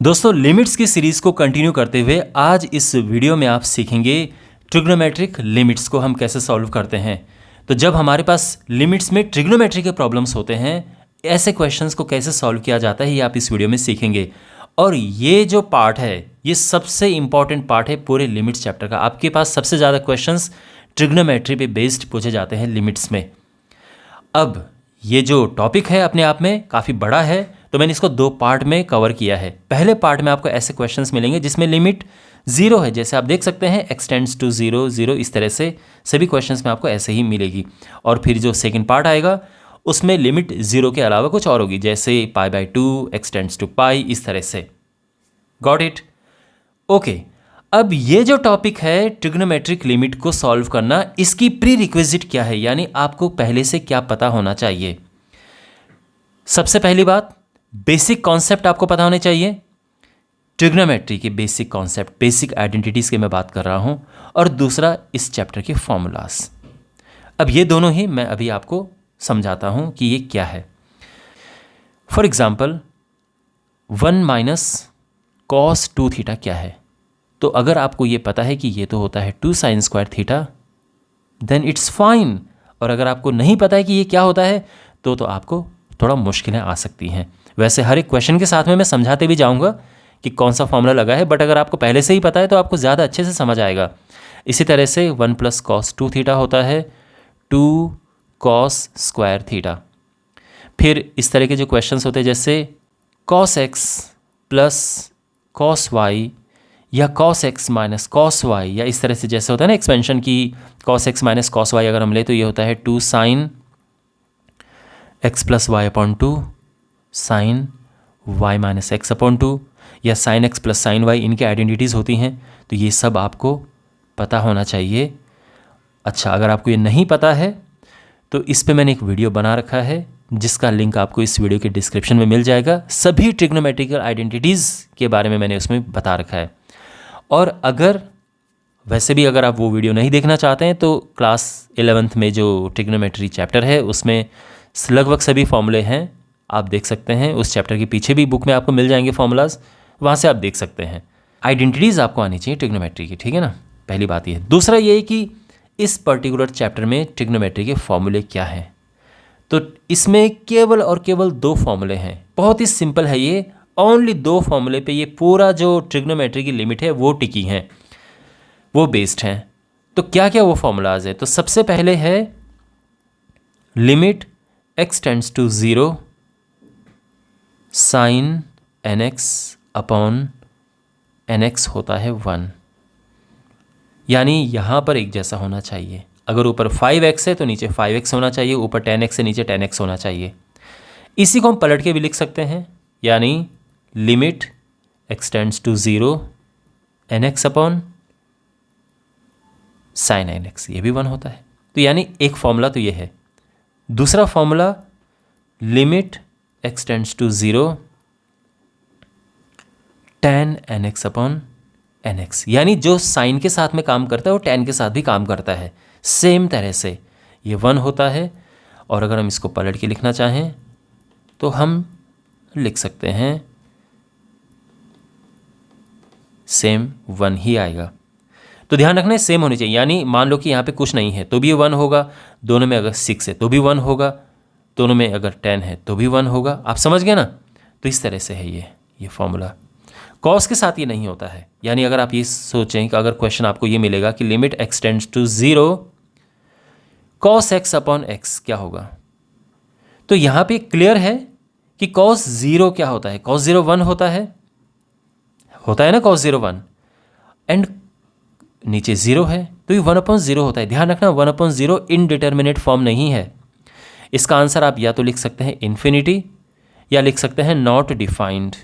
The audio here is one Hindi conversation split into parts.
दोस्तों लिमिट्स की सीरीज को कंटिन्यू करते हुए आज इस वीडियो में आप सीखेंगे ट्रिग्नोमेट्रिक लिमिट्स को हम कैसे सॉल्व करते हैं। तो जब हमारे पास लिमिट्स में ट्रिग्नोमेट्री के प्रॉब्लम्स होते हैं, ऐसे क्वेश्चंस को कैसे सॉल्व किया जाता है ये आप इस वीडियो में सीखेंगे। और ये जो पार्ट है ये सबसे इंपॉर्टेंट पार्ट है पूरे लिमिट्स चैप्टर का। आपके पास सबसे ज़्यादा क्वेश्चंस ट्रिग्नोमेट्री पे बेस्ड पूछे जाते हैं लिमिट्स में। अब ये जो टॉपिक है अपने आप में काफ़ी बड़ा है, तो मैंने इसको दो पार्ट में कवर किया है। पहले पार्ट में आपको ऐसे क्वेश्चंस मिलेंगे जिसमें लिमिट ज़ीरो है, जैसे आप देख सकते हैं एक्सटेंड्स टू ज़ीरो ज़ीरो, इस तरह से सभी क्वेश्चंस में आपको ऐसे ही मिलेगी। और फिर जो सेकंड पार्ट आएगा उसमें लिमिट ज़ीरो के अलावा कुछ और होगी, जैसे π/2 एक्सटेंड्स टू पाई, इस तरह से। Got it? ओके। अब ये जो टॉपिक है ट्रिग्नोमेट्रिक लिमिट को सॉल्व करना, इसकी प्री रिक्विजिट क्या है, यानी आपको पहले से क्या पता होना चाहिए। सबसे पहली बात, बेसिक कॉन्सेप्ट आपको पता होने चाहिए। ट्रिग्नोमेट्री के बेसिक कॉन्सेप्ट, बेसिक आइडेंटिटीज़ की मैं बात कर रहा हूँ। और दूसरा इस चैप्टर के फॉर्मूलाज। अब ये दोनों ही मैं अभी आपको समझाता हूँ कि ये क्या है। फॉर एग्जाम्पल 1 - cos 2 थीटा क्या है, तो अगर आपको ये पता है कि ये तो होता है 2 sin स्क्वायर थीटा, देन इट्स फाइन। और अगर आपको नहीं पता है कि ये क्या होता है तो आपको थोड़ा मुश्किलें आ सकती हैं। वैसे हर एक क्वेश्चन के साथ में मैं समझाते भी जाऊंगा कि कौन सा फॉर्मूला लगा है, बट अगर आपको पहले से ही पता है तो आपको ज़्यादा अच्छे से समझ आएगा। इसी तरह से 1 + cos 2 थीटा होता है 2 cos स्क्वायर थीटा। फिर इस तरह के जो क्वेश्चंस होते हैं जैसे cos x + cos y या cos x - cos y, या इस तरह से जैसे होता है ना एक्सपेंशन की cos x - cos y अगर हम ले तो ये होता है 2 sin x + y/2 sin y - x/2, या sin x + sin y, इनके आइडेंटिटीज़ होती हैं। तो ये सब आपको पता होना चाहिए। अच्छा, अगर आपको ये नहीं पता है तो इस पे मैंने एक वीडियो बना रखा है जिसका लिंक आपको इस वीडियो के डिस्क्रिप्शन में मिल जाएगा। सभी ट्रिग्नोमेट्रिकल आइडेंटिटीज़ के बारे में मैंने उसमें बता रखा है। और अगर वैसे भी अगर आप वो वीडियो नहीं देखना चाहते हैं तो क्लास 11th में जो ट्रिग्नोमेट्री चैप्टर है उसमें लगभग सभी फॉर्मूले हैं, आप देख सकते हैं। उस चैप्टर के पीछे भी बुक में आपको मिल जाएंगे फॉर्मूलाज, वहाँ से आप देख सकते हैं। आइडेंटिटीज़ आपको आनी चाहिए ट्रिग्नोमेट्री की, ठीक है ना। पहली बात ये है। दूसरा ये है कि इस पर्टिकुलर चैप्टर में ट्रिग्नोमेट्री के फॉर्मूले क्या हैं। तो इसमें केवल और केवल 2 फॉर्मूले हैं। बहुत ही सिंपल है ये, ओनली 2 फॉर्मूले पे ये पूरा जो ट्रिग्नोमेट्री की लिमिट है वो टिकी हैं, वो बेस्ड हैं। तो क्या क्या वो फॉर्मूलाज है, तो सबसे पहले है limit x tends to 0 sin nx/nx होता है 1, यानी यहाँ पर एक जैसा होना चाहिए। अगर ऊपर 5x है तो नीचे 5x होना चाहिए, ऊपर 10x है नीचे 10x होना चाहिए। इसी को हम पलट के भी लिख सकते हैं, यानी limit x tends to 0 nx/sin nx, ये भी 1 होता है। तो यानी एक फॉर्मूला तो ये है। दूसरा formula limit x tends to 0 tan nx/nx, यानी जो साइन के साथ में काम करता है वो tan के साथ भी काम करता है, सेम तरह से ये 1 होता है। और अगर हम इसको पलट के लिखना चाहें तो हम लिख सकते हैं सेम 1 ही आएगा। तो ध्यान रखना है सेम होनी चाहिए, यानी मान लो कि यहाँ पे कुछ नहीं है तो भी 1 होगा, दोनों में अगर 6 है तो भी 1 होगा, दोनों में अगर 10 है तो भी 1 होगा। आप समझ गए ना। तो इस तरह से है ये फॉर्मूला। कॉस के साथ ये नहीं होता है, यानी अगर आप ये सोचें कि अगर क्वेश्चन आपको ये मिलेगा कि limit x tends to 0 cos x/x क्या होगा, तो यहाँ पे क्लियर है कि cos 0 क्या होता है। cos 0 1 होता है ना, cos 0 1, एंड नीचे 0 है तो ये 1/0 होता है। ध्यान रखना 1/0 इनडिटर्मिनेट फॉर्म नहीं है। इसका आंसर आप या तो लिख सकते हैं इन्फिनिटी या लिख सकते हैं नॉट डिफाइंड।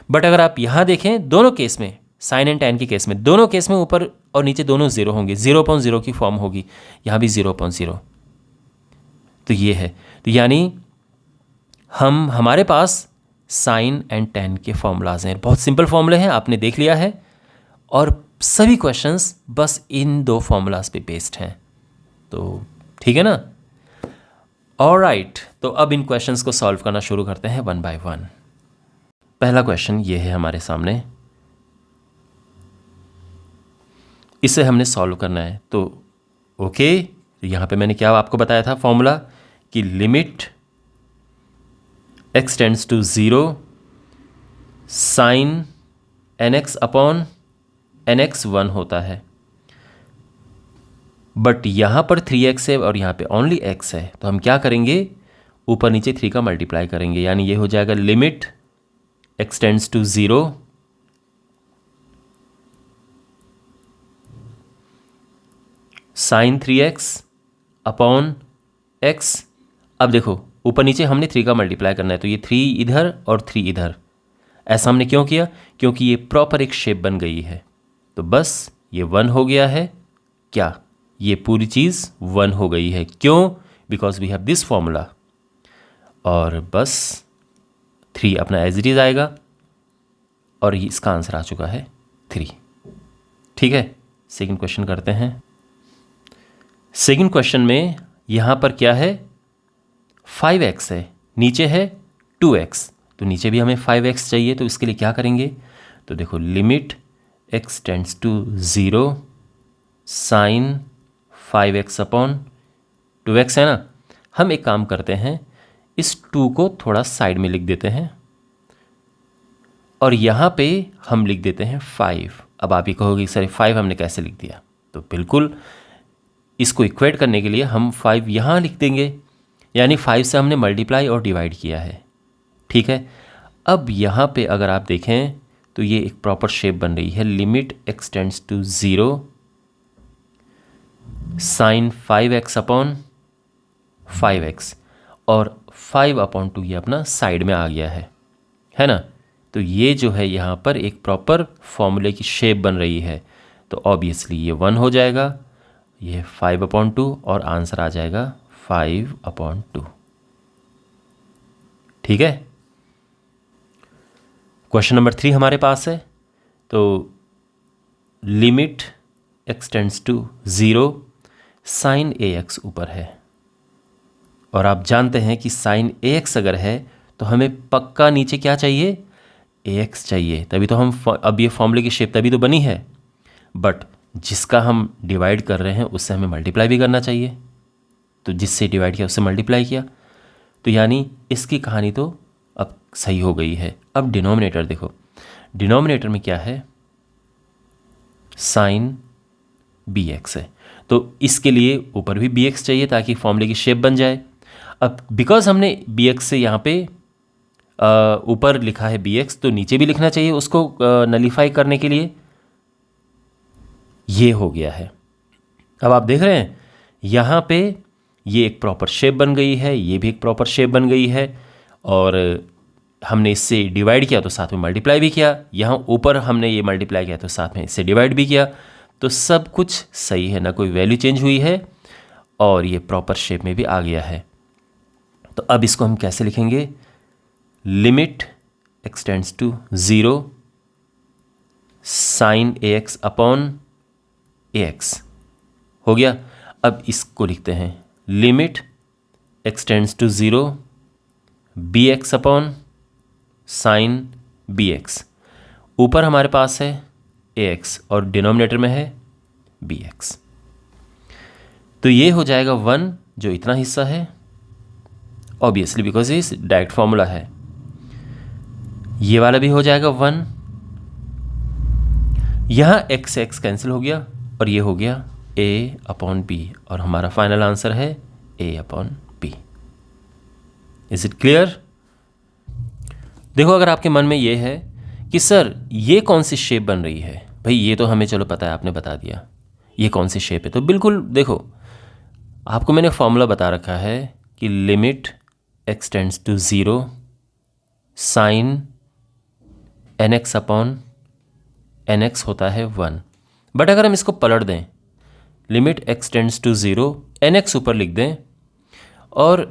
बट अगर आप यहाँ देखें दोनों केस में, साइन एंड टैन के केस में, दोनों केस में ऊपर और नीचे दोनों 0 होंगे, 0/0 की फॉर्म होगी, यहाँ भी 0/0। तो ये है, तो यानी हमारे पास साइन एंड टैन के फॉर्मूलाज हैं। बहुत सिंपल फॉर्मूले हैं, आपने देख लिया है, और सभी क्वेश्चंस बस इन 2 फॉर्मूलाज पे बेस्ड हैं। तो ठीक है ना। ऑलराइट, तो अब इन क्वेश्चंस को सॉल्व करना शुरू करते हैं 1 by 1। पहला क्वेश्चन ये है हमारे सामने, इसे हमने सॉल्व करना है। तो ओके, यहाँ पे मैंने क्या आपको बताया था फॉर्मूला कि limit x tends to 0 sine nx upon nx 1 होता है, बट यहाँ पर 3x है और यहाँ पे ओनली x है, तो हम क्या करेंगे, ऊपर नीचे 3 का मल्टीप्लाई करेंगे, यानी ये हो जाएगा limit x tends to 0 sine 3x upon x। अब देखो ऊपर नीचे हमने 3 का मल्टीप्लाई करना है, तो ये 3 इधर और 3 इधर। ऐसा हमने क्यों किया, क्योंकि ये प्रॉपर एक शेप बन गई है, तो बस ये 1 हो गया है। क्या ये पूरी चीज़ 1 हो गई है, क्यों, because we have this formula. और बस 3 अपना एज इट इज आएगा और इसका आंसर आ चुका है 3। ठीक है, सेकंड क्वेश्चन करते हैं। सेकंड क्वेश्चन में यहाँ पर क्या है, 5x है, नीचे है 2x, तो नीचे भी हमें 5x चाहिए, तो इसके लिए क्या करेंगे, तो देखो limit x tends to 0 sine 5x upon 2x है ना। हम एक काम करते हैं, इस 2 को थोड़ा साइड में लिख देते हैं और यहाँ पे हम लिख देते हैं 5। अब आप ये कहोगे सर 5 हमने कैसे लिख दिया, तो बिल्कुल इसको इक्वेट करने के लिए हम 5 यहाँ लिख देंगे, यानी 5 से हमने मल्टीप्लाई और डिवाइड किया है। ठीक है, अब यहाँ पे अगर आप देखें तो ये एक प्रॉपर शेप बन रही है, limit x tends to 0 sine 5x upon 5x, और 5 अपॉन 2 ये अपना साइड में आ गया है ना। तो ये जो है यहाँ पर एक प्रॉपर फॉर्मूले की शेप बन रही है, तो ऑब्वियसली ये 1 हो जाएगा, ये 5 अपॉन 2 और आंसर आ जाएगा 5 अपॉन 2। ठीक है, क्वेश्चन नंबर 3 हमारे पास है। तो limit x tends to 0 sine ax ऊपर है, और आप जानते हैं कि साइन ax अगर है तो हमें पक्का नीचे क्या चाहिए, ax चाहिए, तभी तो हम अब ये फॉर्मूले की शेप तभी तो बनी है, बट जिसका हम डिवाइड कर रहे हैं उससे हमें मल्टीप्लाई भी करना चाहिए, तो जिससे डिवाइड किया उससे मल्टीप्लाई किया, तो यानी इसकी कहानी तो अब सही हो गई है। अब डिनोमिनेटर देखो, डिनोमिनेटर में क्या है, साइन bx है, तो इसके लिए ऊपर भी bx चाहिए ताकि फॉर्मूले की शेप बन जाए। अब बिकॉज हमने bx से यहाँ पे ऊपर लिखा है bx, तो नीचे भी लिखना चाहिए उसको नलीफाई करने के लिए, ये हो गया है। अब आप देख रहे हैं यहाँ पे ये एक प्रॉपर शेप बन गई है, ये भी एक प्रॉपर शेप बन गई है, और हमने इससे डिवाइड किया तो साथ में मल्टीप्लाई भी किया, यहाँ ऊपर हमने ये मल्टीप्लाई किया तो साथ में इससे डिवाइड भी किया, तो सब कुछ सही है, ना कोई वैल्यू चेंज हुई है और ये प्रॉपर शेप में भी आ गया है। तो अब इसको हम कैसे लिखेंगे, limit x tends to 0 sine ax upon ax हो गया। अब इसको लिखते हैं limit x tends to 0 bx upon sine bx, ऊपर हमारे पास है ax और डिनोमिनेटर में है bx, तो ये हो जाएगा 1 जो इतना हिस्सा है, ऑब्वियसली बिकॉज ये डायरेक्ट फॉर्मूला है। ये वाला भी हो जाएगा 1, यहाँ x x कैंसिल हो गया और ये हो गया a अपॉन b, और हमारा फाइनल आंसर है a upon b। Is it clear? देखो अगर आपके मन में ये है कि सर ये कौन सी शेप बन रही है, भाई ये तो हमें चलो पता है, आपने बता दिया ये कौन सी शेप है, तो बिल्कुल देखो आपको मैंने फॉर्मूला बता रखा है कि limit x tends to 0 sine nx upon nx होता है 1, बट अगर हम इसको पलट दें, limit x tends to 0 nx ऊपर लिख दें और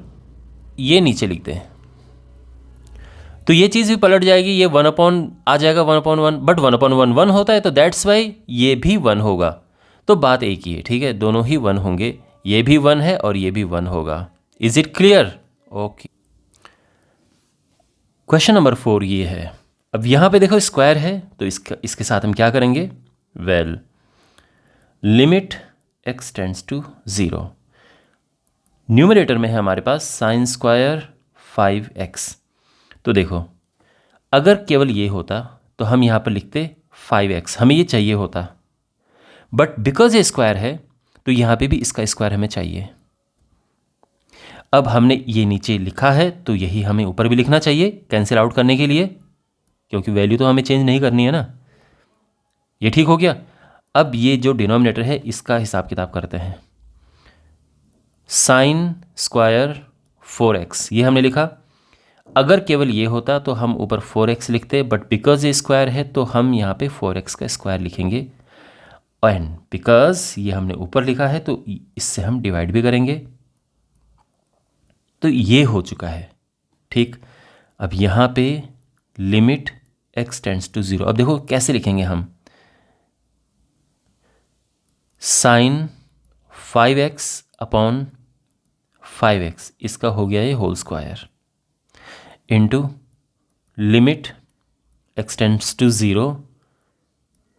ये नीचे लिख दें, तो ये चीज़ भी पलट जाएगी, ये 1 अपॉन आ जाएगा 1/1, बट 1/1 1 होता है, तो दैट्स वाई ये भी 1 होगा। तो बात एक ही है, ठीक है, दोनों ही 1 होंगे, ये भी 1 है और ये भी 1 होगा। Is it clear? Okay, question number 4 ये है, अब यहाँ पे देखो स्क्वायर है, तो इसके साथ हम क्या करेंगे, well limit x tends to 0। Numerator में है हमारे पास साइन स्क्वायर 5x। तो देखो अगर केवल ये होता तो हम यहाँ पर लिखते 5x, हमें ये चाहिए होता, बट बिकॉज ये स्क्वायर है तो यहाँ पे भी इसका स्क्वायर हमें चाहिए। अब हमने ये नीचे लिखा है तो यही हमें ऊपर भी लिखना चाहिए कैंसिल आउट करने के लिए, क्योंकि वैल्यू तो हमें चेंज नहीं करनी है ना। ये ठीक हो गया। अब ये जो डिनोमिनेटर है इसका हिसाब किताब करते हैं। साइन स्क्वायर 4x ये हमने लिखा। अगर केवल ये होता तो हम ऊपर 4x लिखते, बट बिकॉज ये स्क्वायर है तो हम यहाँ पे 4x का स्क्वायर लिखेंगे, एंड बिकॉज ये हमने ऊपर लिखा है तो इससे हम डिवाइड भी करेंगे। तो ये हो चुका है, ठीक। अब यहाँ पे लिमिट x टेंड्स टू 0। अब देखो कैसे लिखेंगे हम, साइन 5x अपॉन 5x इसका हो गया ये whole square, into limit x tends to 0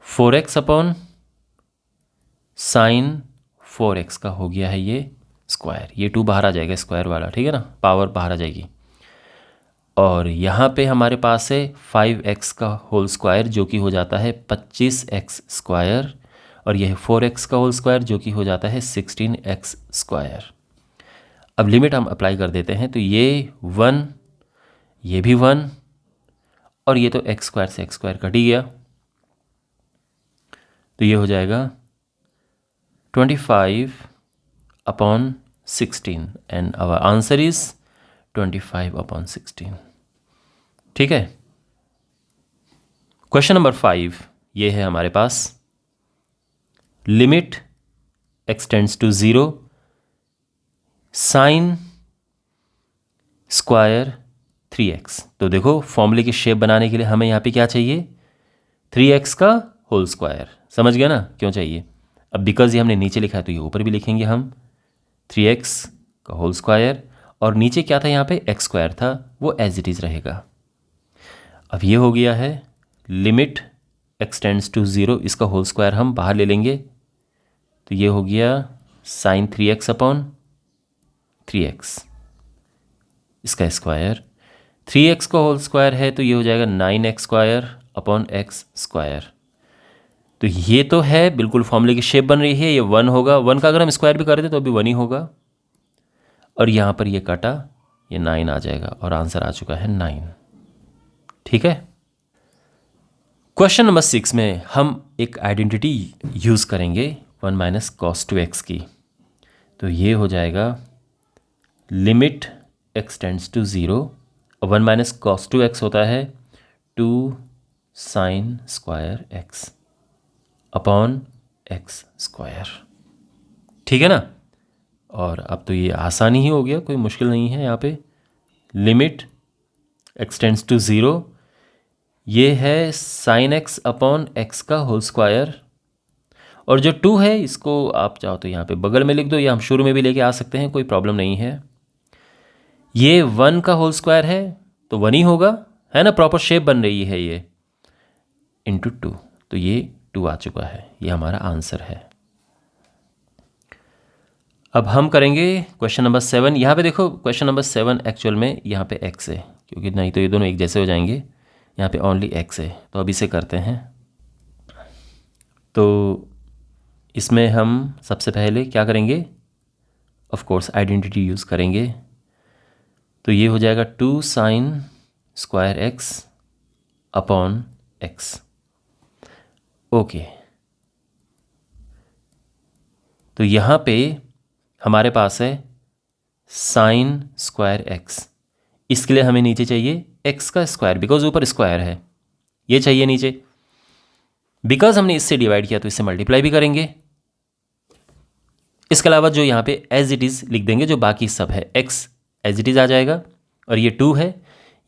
4x upon sine 4x का हो गया है ये स्क्वायर। ये 2 बाहर आ जाएगा स्क्वायर वाला, ठीक है ना, पावर बाहर आ जाएगी। और यहाँ पे हमारे पास है 5x का होल स्क्वायर जो कि हो जाता है 25x स्क्वायर, और यह 4x का होल स्क्वायर जो कि हो जाता है 16x स्क्वायर। अब लिमिट हम अप्लाई कर देते हैं, तो ये 1, ये भी 1, और ये तो x स्क्वायर से x स्क्वायर कट ही गया, तो ये हो जाएगा 25 upon 16 and our answer is 25 upon 16। ठीक है। क्वेश्चन नंबर 5 ये है हमारे पास, limit x tends to 0 sine square 3x। तो देखो फॉर्मूले की शेप बनाने के लिए हमें यहाँ पे क्या चाहिए, 3x का होल स्क्वायर। समझ गया ना क्यों चाहिए। अब बिकॉज ये हमने नीचे लिखा है तो ये ऊपर भी लिखेंगे हम 3x का होल स्क्वायर, और नीचे क्या था यहाँ पे x स्क्वायर था, वो एज इट इज़ रहेगा। अब ये हो गया है लिमिट x टेंड्स टू 0, इसका होल स्क्वायर हम बाहर ले लेंगे, तो ये हो गया साइन 3x अपॉन 3x इसका स्क्वायर। 3x का होल स्क्वायर है तो ये हो जाएगा 9x square upon x square. तो ये तो है बिल्कुल फॉर्मूले की शेप बन रही है, ये 1 होगा, 1 का अगर हम स्क्वायर भी कर दें तो अभी 1 ही होगा, और यहाँ पर ये काटा, ये 9 आ जाएगा, और आंसर आ चुका है 9। ठीक है। क्वेश्चन नंबर 6 में हम एक आइडेंटिटी यूज़ करेंगे 1 माइनस कॉस 2x की। तो ये हो जाएगा limit x tends to 0, 1 minus cos 2x होता है 2 sine square x upon x square. ठीक है ना। और अब तो ये आसानी ही हो गया, कोई मुश्किल नहीं है। यहाँ पे लिमिट x टेंड्स टू 0 ये है साइन x अपॉन x का होल स्क्वायर, और जो 2 है इसको आप चाहो तो यहाँ पे बगल में लिख दो, या हम शुरू में भी लेके आ सकते हैं, कोई प्रॉब्लम नहीं है। ये 1 का होल स्क्वायर है तो 1 ही होगा, है ना, प्रॉपर शेप बन रही है ये, इंटू 2, तो ये 2 आ चुका है, ये हमारा आंसर है। अब हम करेंगे क्वेश्चन नंबर 7। यहाँ पे देखो क्वेश्चन नंबर 7 एक्चुअल में यहाँ पे x है, क्योंकि नहीं तो ये दोनों एक जैसे हो जाएंगे। यहाँ पे ओनली x है, तो अब इसे करते हैं। तो इसमें हम सबसे पहले क्या करेंगे, ऑफ कोर्स आइडेंटिटी यूज़ करेंगे। तो ये हो जाएगा 2 sine square x upon x। Okay, तो यहाँ पे हमारे पास है साइन स्क्वायर x, इसके लिए हमें नीचे चाहिए x का स्क्वायर, बिकॉज ऊपर स्क्वायर है, ये चाहिए नीचे। बिकॉज हमने इससे डिवाइड किया तो इससे मल्टीप्लाई भी करेंगे। इसके अलावा जो यहाँ पे एज इट इज़ लिख देंगे, जो बाकी सब है x एज इट इज़ आ जाएगा, और ये 2 है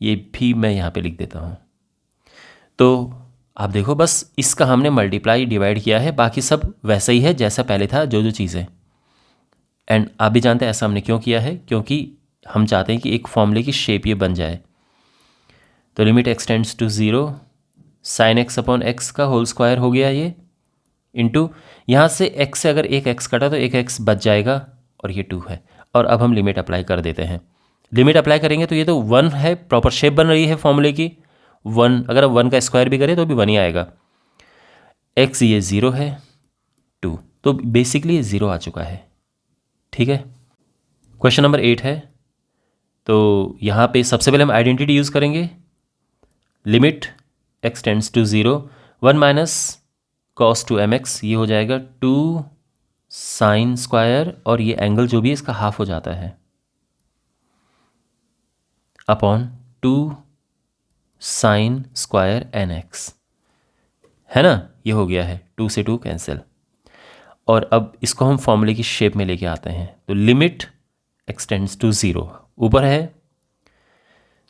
ये भी मैं यहाँ पे लिख देता हूँ। तो आप देखो बस इसका हमने मल्टीप्लाई डिवाइड किया है, बाकी सब वैसा ही है जैसा पहले था, जो चीज़ें। एंड आप भी जानते हैं ऐसा हमने क्यों किया है, क्योंकि हम चाहते हैं कि एक फॉर्मूले की शेप ये बन जाए। तो limit x tends to 0 sine x upon x का होल स्क्वायर हो गया ये, इंटू यहाँ से x से अगर एक x कटा तो एक x बच जाएगा और ये 2 है। और अब हम लिमिट अप्लाई कर देते हैं। लिमिट अप्लाई करेंगे तो ये तो 1 है, प्रॉपर शेप बन रही है फॉर्मूले की 1, अगर हम 1 का स्क्वायर भी करें तो भी 1 ही आएगा। x ये 0 है, 2, तो बेसिकली ये 0 आ चुका है। ठीक है, क्वेश्चन नंबर 8 है। तो यहाँ पे सबसे पहले हम आइडेंटिटी यूज़ करेंगे, limit x tends to 0 1 minus cos two m x, ये हो जाएगा 2 साइन स्क्वायर और ये एंगल जो भी है इसका हाफ हो जाता है upon 2 sine square n x, है ना, ये हो गया है, 2 से 2 कैंसिल। और अब इसको हम फॉर्मूले की शेप में लेके आते हैं। तो लिमिट एक्स टेंड्स टू 0, ऊपर है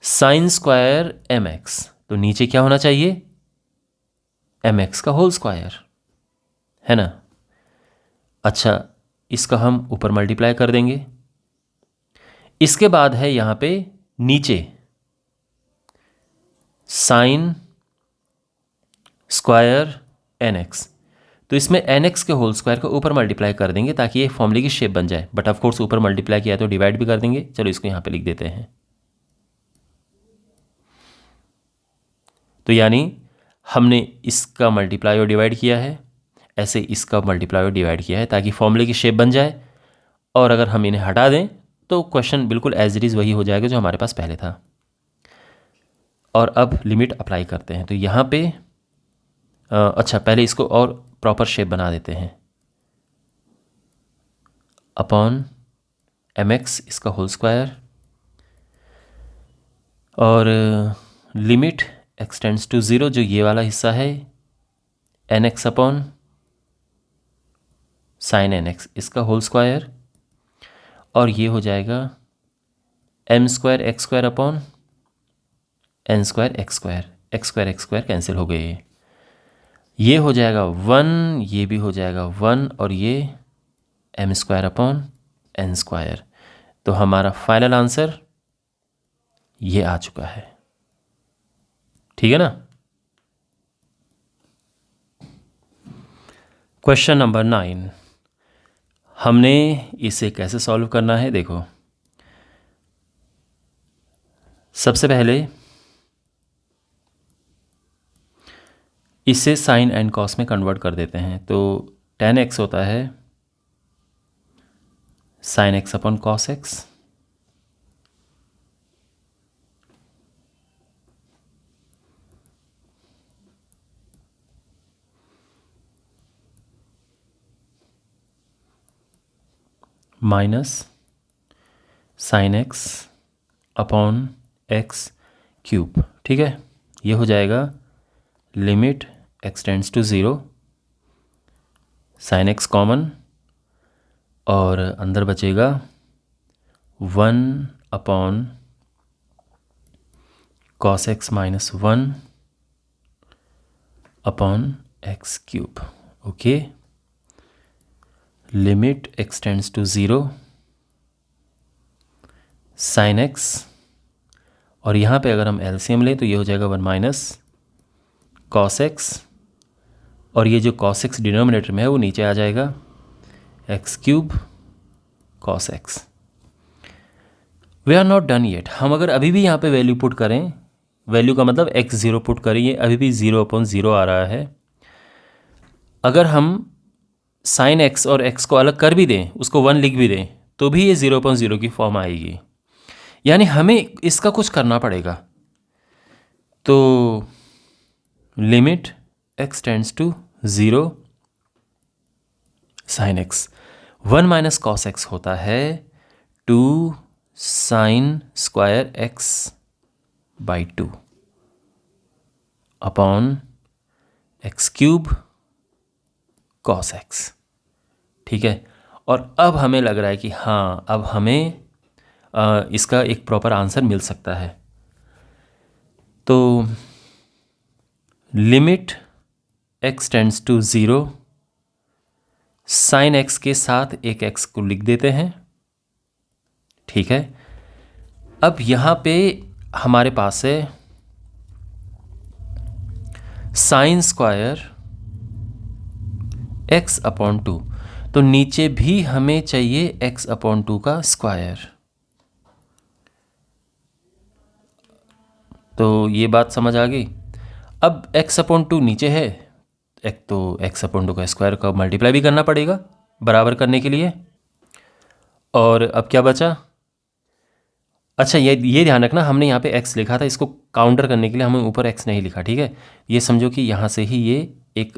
साइन स्क्वायर एम एक्स, तो नीचे क्या होना चाहिए, एम एक्स का होल स्क्वायर, है ना। अच्छा, इसका हम ऊपर मल्टीप्लाई कर देंगे। इसके बाद है यहाँ पे नीचे साइन स्क्वायर एन एक्स, तो इसमें एन एक्स के होल स्क्वायर को ऊपर मल्टीप्लाई कर देंगे ताकि ये फॉर्मूले की शेप बन जाए। बट ऑफ कोर्स ऊपर मल्टीप्लाई किया तो डिवाइड भी कर देंगे। चलो इसको यहाँ पे लिख देते हैं। तो यानी हमने इसका मल्टीप्लाई और डिवाइड किया है, ऐसे इसका मल्टीप्लाई और डिवाइड किया है ताकि फॉर्मूले की शेप बन जाए। और अगर हम इन्हें हटा दें तो क्वेश्चन बिल्कुल एज इट इज़ वही हो जाएगा जो हमारे पास पहले था। और अब लिमिट अप्लाई करते हैं। तो यहाँ पे अच्छा, पहले इसको और प्रॉपर शेप बना देते हैं, अपॉन एम एक्स इसका होल स्क्वायर और लिमिट एक्स टेंड्स टू 0, जो ये वाला हिस्सा है, n x upon sine n x इसका होल स्क्वायर और ये हो जाएगा m square x square upon n square x square, x square x square cancel हो गए, ये हो जाएगा 1, ये भी हो जाएगा 1 और ये m square upon n square. तो हमारा फाइनल आंसर ये आ चुका है। ठीक है ना। क्वेश्चन नंबर 9, हमने इसे कैसे सॉल्व करना है। देखो, सबसे पहले इसे साइन एंड कॉस में कन्वर्ट कर देते हैं। तो tan x होता है sine x upon cos x, minus sine x upon x cube. ठीक है, ये हो जाएगा limit x tends to 0 sine x common और अंदर बचेगा 1 upon cos x minus 1 upon x cube. Okay, limit x tends to 0 sine x और यहाँ पे अगर हम एलसीएम लें तो ये हो जाएगा 1 माइनस कॉस एक्स और ये जो कॉस एक्स डिनोमिनेटर में है वो नीचे आ जाएगा x cube cos x. We are not done yet. हम अगर अभी भी यहाँ पे वैल्यू पुट करें, वैल्यू का मतलब x0 पुट करें, ये अभी भी 0/0 आ रहा है। अगर हम साइन एक्स और x को अलग कर भी दें, उसको 1 लिख भी दें, तो भी ये 0/0 की फॉर्म आएगी। यानी हमें इसका कुछ करना पड़ेगा। तो limit x tends to 0 sine x 1 minus cos x होता है 2 sine square x by 2 upon x cube cos x. ठीक है, और अब हमें लग रहा है कि हाँ, अब हमें इसका एक प्रॉपर आंसर मिल सकता है। तो limit x tends to 0 sine x के साथ एक x को लिख देते हैं। ठीक है, अब यहाँ पे हमारे पास है साइन स्क्वायर x अपॉन 2, तो नीचे भी हमें चाहिए x अपॉन 2 का स्क्वायर। तो ये बात समझ आ गई। अब x अपॉन 2 नीचे है, एक तो x अपॉन 2 का स्क्वायर का मल्टीप्लाई भी करना पड़ेगा बराबर करने के लिए। और अब क्या बचा? अच्छा, ये ध्यान रखना, हमने यहाँ पे x लिखा था, इसको काउंटर करने के लिए हमें ऊपर x नहीं लिखा, ठीक है। ये समझो कि यहाँ से ही ये एक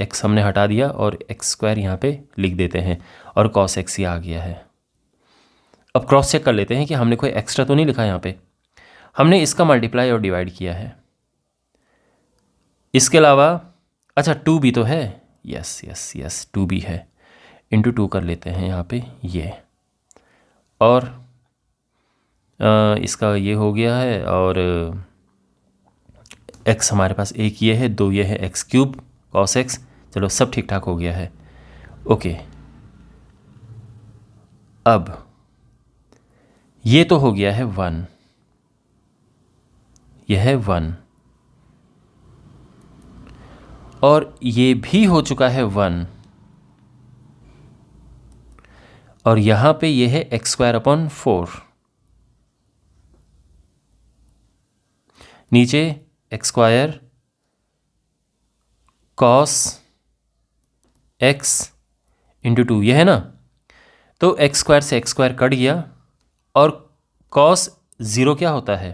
x हमने हटा दिया और x स्क्वायर यहाँ पे लिख देते हैं और cos x ये आ गया है। अब क्रॉस चेक कर लेते हैं कि हमने कोई एक्स्ट्रा तो नहीं लिखा यहाँ पे। हमने इसका मल्टीप्लाई और डिवाइड किया है। इसके अलावा अच्छा 2 भी तो है, यस यस यस 2 भी है, इंटू 2 कर लेते हैं यहाँ पे ये, और इसका ये हो गया है, और x हमारे पास एक ये है, 2 ये है, x क्यूब cos x। चलो सब ठीक ठाक हो गया है, ओके। अब ये तो हो गया है 1, यह है 1, और ये भी हो चुका है 1, और यहाँ पे ये है x स्क्वायर अपॉन 4, नीचे x square cos x into 2, यह है ना। तो एक्स स्क्वायर से एक्स स्क्वायर कट गया, और कॉस 0 क्या होता है?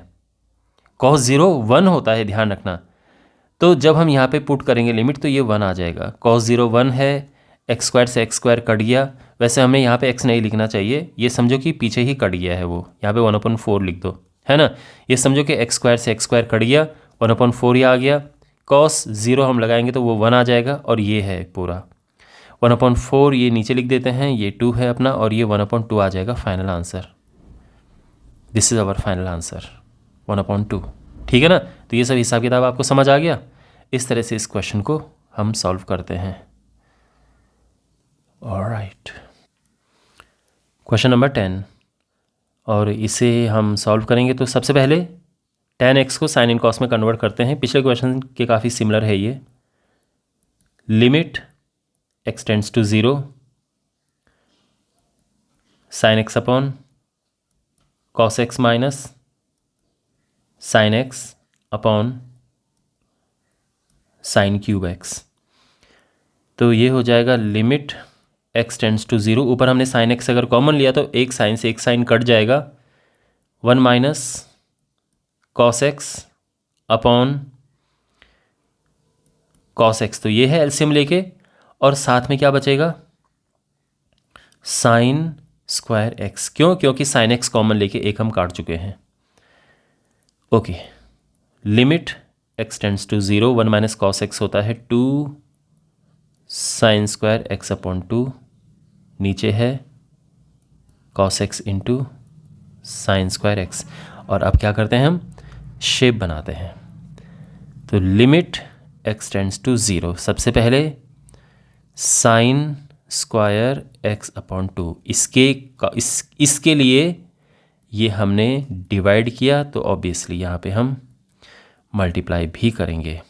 कॉस 0 1 होता है, ध्यान रखना। तो जब हम यहाँ पे पुट करेंगे लिमिट तो ये 1 आ जाएगा। कॉस 0 1 है, एक्स स्क्वायर से एक्स स्क्वायर कट गया। वैसे हमें यहाँ पे x नहीं लिखना चाहिए, ये समझो कि पीछे ही कट गया है वो, यहाँ पे 1/4 लिख दो, है ना। ये समझो कि एक्स स्क्वायर से एक्स स्क्वायर कट गया, 1/4 ये आ गया। कॉस 0 हम लगाएंगे तो वो 1 आ जाएगा, और ये है पूरा 1/4, ये नीचे लिख देते हैं, ये 2 है अपना, और ये 1/2 आ जाएगा final answer. This is our final answer 1/2, ठीक है ना। तो ये सब हिसाब किताब आपको समझ आ गया। इस तरह से इस क्वेश्चन को हम सॉल्व करते हैं। ऑलराइट, क्वेश्चन नंबर 10, और इसे हम सॉल्व करेंगे तो सबसे पहले tan x को sin इनकॉस में कन्वर्ट करते हैं। पिछले क्वेश्चन के काफ़ी सिमिलर है ये। Limit x tends to 0 sin x upon cos x माइनस sin x अपॉन sin क्यूब x। तो ये हो जाएगा लिमिट x टेंड्स टू 0, ऊपर हमने sin x अगर कॉमन लिया तो एक साइन से एक साइन कट जाएगा, 1 minus cos x upon cos x, तो ये है एलसीएम लेके, और साथ में क्या बचेगा? sin square x। क्यों? क्योंकि sin x कॉमन लेके एक हम काट चुके हैं। Okay, limit x tends to 0, 1 minus cos x होता है 2 sin स्क्वायर x अपॉन 2, नीचे है cos x into sine square x। और अब क्या करते हैं, हम शेप बनाते हैं। तो लिमिट x टेंड्स टू 0, सबसे पहले साइन स्क्वायर x अपॉन 2, इसके लिए ये हमने डिवाइड किया, तो ऑब्वियसली यहाँ पे हम मल्टीप्लाई भी करेंगे।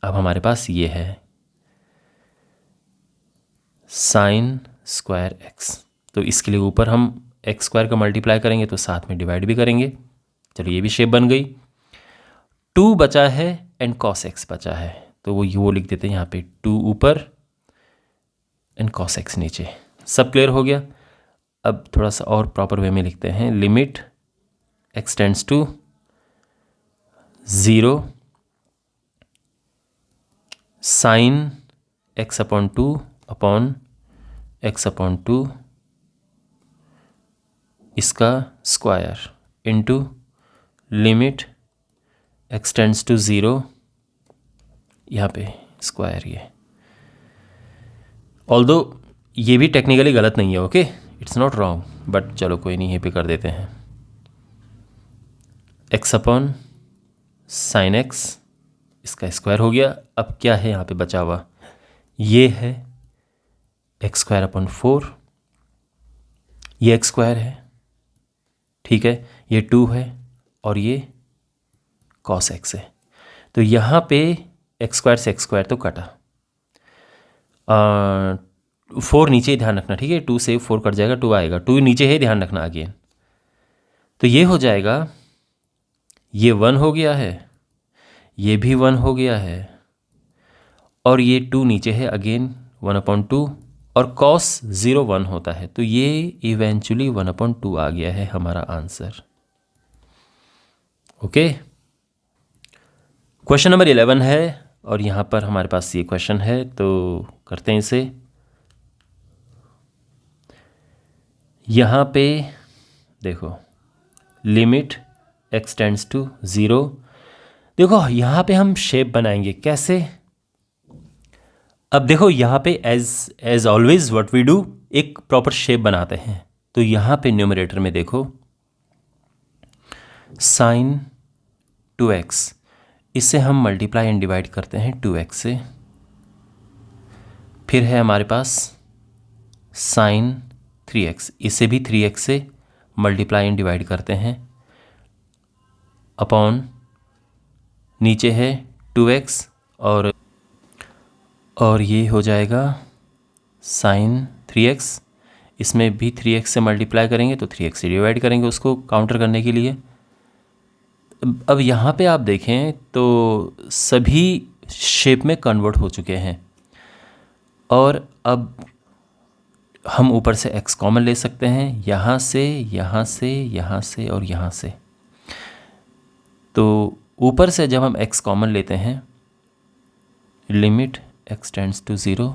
अब हमारे पास ये है साइन स्क्वायर x, तो इसके लिए ऊपर हम एक्स स्क्वायर का मल्टीप्लाई करेंगे तो साथ में डिवाइड भी करेंगे। चलो ये भी शेप बन गई। 2 बचा है एंड cos x बचा है, तो वो लिख देते हैं यहाँ पे, 2 ऊपर एंड cos x नीचे। सब क्लियर हो गया। अब थोड़ा सा और प्रॉपर वे में लिखते हैं। Limit x tends to 0 sine x upon 2 upon x upon 2 इसका square into limit x tends to 0, यहाँ पे स्क्वायर ये। ऑल्दो ये भी टेक्निकली गलत नहीं है, okay, it's not wrong, but चलो कोई नहीं, ये पे कर देते हैं। x अपॉन साइन x, इसका स्क्वायर हो गया। अब क्या है यहाँ पे बचा हुआ? ये है एक्स स्क्वायर अपॉन 4, ये एक्स स्क्वायर है, ठीक है, ये 2 है, और ये cos x है। तो यहाँ पे एक्स स्क्वायर से एक्स स्क्वायर तो कटा, 4 नीचे ही ध्यान रखना, ठीक है, 2 से 4 कट जाएगा, 2 आएगा, 2 नीचे है ध्यान रखना अगेन। तो ये हो जाएगा, ये 1 हो गया है, ये भी 1 हो गया है, और ये 2 नीचे है अगेन 1/2, और cos 0 1 होता है, तो ये इवेंचुअली 1/2 आ गया है हमारा आंसर। ओके, क्वेश्चन नंबर 11 है, और यहाँ पर हमारे पास ये क्वेश्चन है, तो करते हैं इसे। यहाँ पे देखो, लिमिट x टेंड्स टू 0। देखो यहाँ पे हम शेप बनाएंगे कैसे। अब देखो यहाँ पे as always what we do, एक प्रॉपर शेप बनाते हैं। तो यहाँ पे न्यूमरेटर में देखो साइन 2x, इससे हम मल्टीप्लाई एंड डिवाइड करते हैं 2x से। फिर है हमारे पास साइन 3x, इसे भी 3x से मल्टीप्लाई एंड डिवाइड करते हैं, अपॉन नीचे है 2x, और ये हो जाएगा साइन 3x, इसमें भी 3x से मल्टीप्लाई करेंगे तो 3x से डिवाइड करेंगे उसको काउंटर करने के लिए। अब यहाँ पे आप देखें तो सभी शेप में कन्वर्ट हो चुके हैं, और अब हम ऊपर से x कॉमन ले सकते हैं, यहाँ से, यहाँ से, यहाँ से और यहाँ से। तो ऊपर से जब हम x कॉमन लेते हैं, लिमिट x टेंड्स टू 0,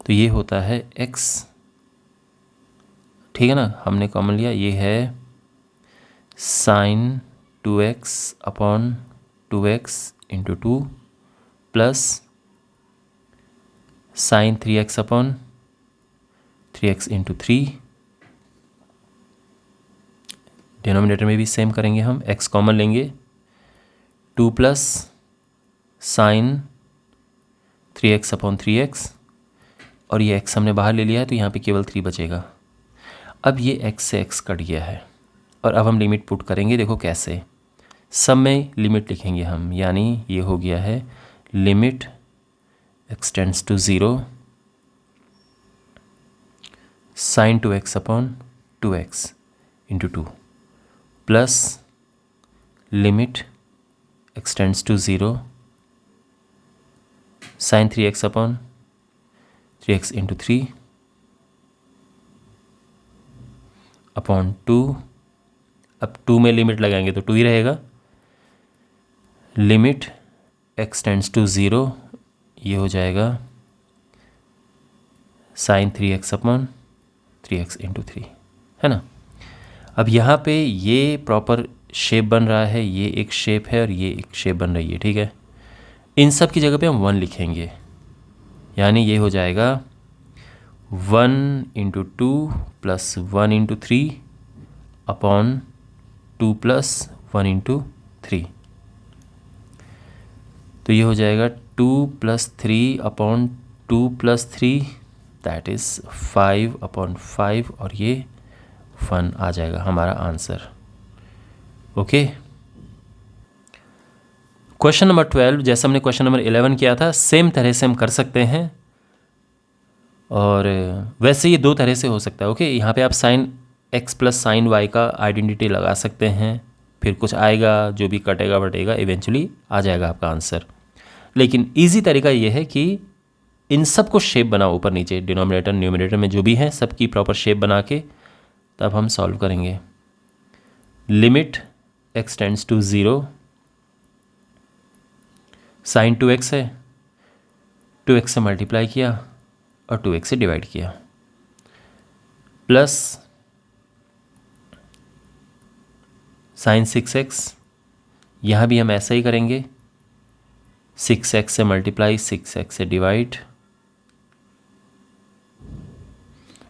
तो ये होता है x, ठीक है ना, हमने कॉमन लिया, ये है sine 2x upon 2x into 2 plus sine 3x upon 3x into 3। Denominator में भी सेम करेंगे, हम x कॉमन लेंगे, 2 plus sine 3x upon 3x, और ये x हमने बाहर ले लिया है तो यहाँ पे केवल 3 बचेगा। अब ये x से x कट गया है, और अब हम लिमिट पुट करेंगे। देखो कैसे, सब में लिमिट लिखेंगे हम, यानी ये हो गया है limit x tends to 0 sine 2x upon 2x into 2 plus limit x tends to 0 sine 3x upon 3x into 3 upon 2। अब 2 में लिमिट लगाएंगे तो 2 ही रहेगा, लिमिट x टेंड्स टू 0, ये हो जाएगा sign 3x upon 3x into 3, है ना। अब यहाँ पे ये प्रॉपर शेप बन रहा है, ये एक शेप है और ये एक शेप बन रही है, ठीक है। इन सब की जगह पे हम 1 लिखेंगे, यानी ये हो जाएगा 1 into 2 plus 1 into 3 upon 2 plus 1 into 3। तो ये हो जाएगा 2 plus 3 upon 2 plus 3, that is 5 upon 5, और ये 1 आ जाएगा हमारा आंसर। ओके, क्वेश्चन नंबर 12, जैसा हमने क्वेश्चन नंबर 11 किया था, सेम तरह से हम कर सकते हैं, और वैसे ये 2 तरह से हो सकता है। ओके, यहाँ पे आप sine x plus sine y का आइडेंटिटी लगा सकते हैं, फिर कुछ आएगा, जो भी कटेगा बटेगा इवेंचुअली आ जाएगा आपका आंसर। लेकिन इजी तरीका ये है कि इन सब को शेप बनाओ, ऊपर नीचे डिनोमिनेटर न्यूमरेटर में जो भी है सबकी प्रॉपर शेप बना के तब हम सॉल्व करेंगे। Limit x tends to 0, sine 2x है, 2x से मल्टीप्लाई किया और 2x से डिवाइड किया, प्लस साइन 6x, यहाँ भी हम ऐसा ही करेंगे, 6x से मल्टीप्लाई 6x से डिवाइड,